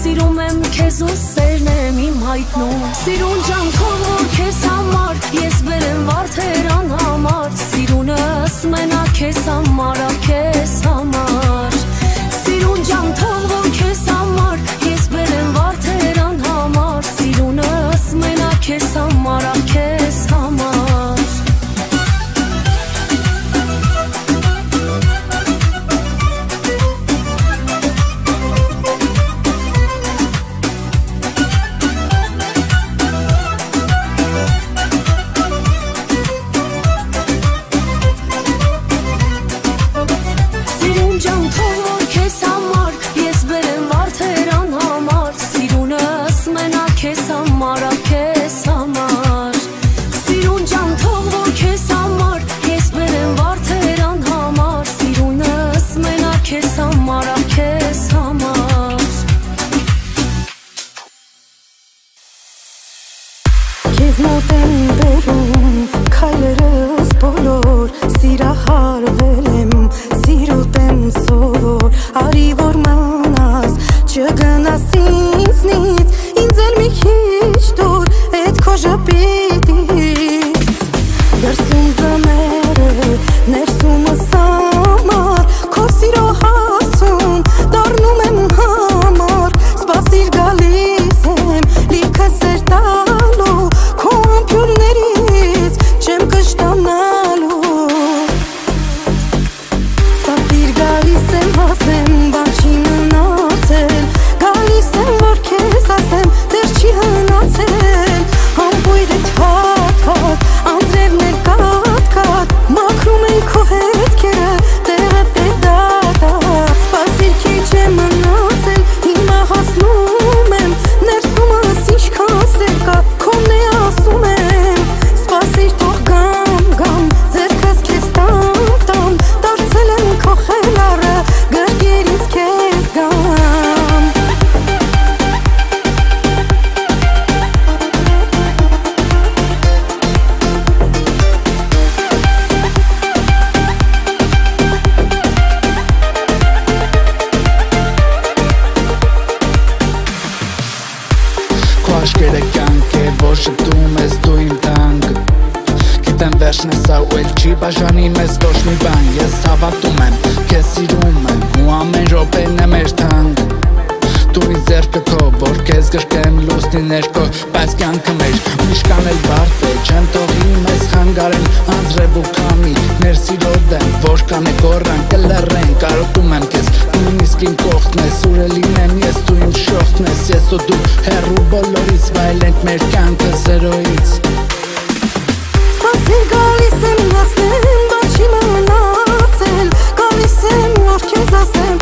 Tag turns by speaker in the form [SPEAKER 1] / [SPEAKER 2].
[SPEAKER 1] Սիրում եմ քեզ ու սերն եմ իմ հայտնում Սիրուն ջան թող որ քեզ համար ես բերեմ վարդեր անհամար Սիրունս մենակ քեզ համար քեզ համար Սիրուն ջան թող որ քեզ համար ես բերեմ վարդեր անհամար Սիրունս մենակ քեզ համար քեզ համար
[SPEAKER 2] Քեզ մոտ եմ բերում քայլերս բոլոր Սիրահարվել եմ, սիրուտ եմ սովոր Արի որ մանաս, չգնաս ինձնից Ինձ էլ մի քիչ դուր, էդ քո ժպիտից Դրսում ձմերը, ներսումս ամար Քո սիրո հասում, դառնում եմ համար Սպասիր գալիս եմ, լիքը սեր տալու Քո ամպյուրներից չեմ կշտանալու Սպասիր գալիս եմ, հասեմ, բան չի մնացել Գալիս եմ, որ քեզ ասեմ, դեռ չի հնացել Համբույրդ հատ-հատ, անձրևն էլ կատ-կատ Մաքրում են քո հետքերը, տեղը դե-դատ-դատ Սպասիր քիչ է մնացել, հիմա հասնում եմ Ներսումս ինչքան սեր կա, քոնն է ասում եմ Սպասիր թող գամ, ձեռքս քեզ տամ Դարձել եմ քո խելառը, գրկերից քեզ գամ
[SPEAKER 3] Քո աշկերը կյանք է, որ շպտում ես դու իմ տանք Գիտեմ վերջն է սա ու էլ չի բաժանի մեզ ոչ մի բան Ես հավատում եմ, քեզ սիրում եմ ու ամեն րոպեն է մեր թանկ Դու ինձ ձեռքը քո, որ քեզ գրկեմ լուսնի ներքո Բայց կյանքը մեր միշկան էլ բարդ է Չեմ թողի մեզ խանգարեն անձրև ու քամի Մեր սիրո դեմ, որ կան է գոռան կլռեն Կարոտում եմ քեզ, նույնիսկ իմ կողքն ես Ուր է լինեմ ես, դու իմ շողքն ես Ես ու դու հեռու բոլորից վայելենք մեր կյանքը զերոյից
[SPEAKER 2] Սպասիր գալիս եմ, հասնեմ, բան չի մնացել Գալիս եմ, որ քեզ ասեմ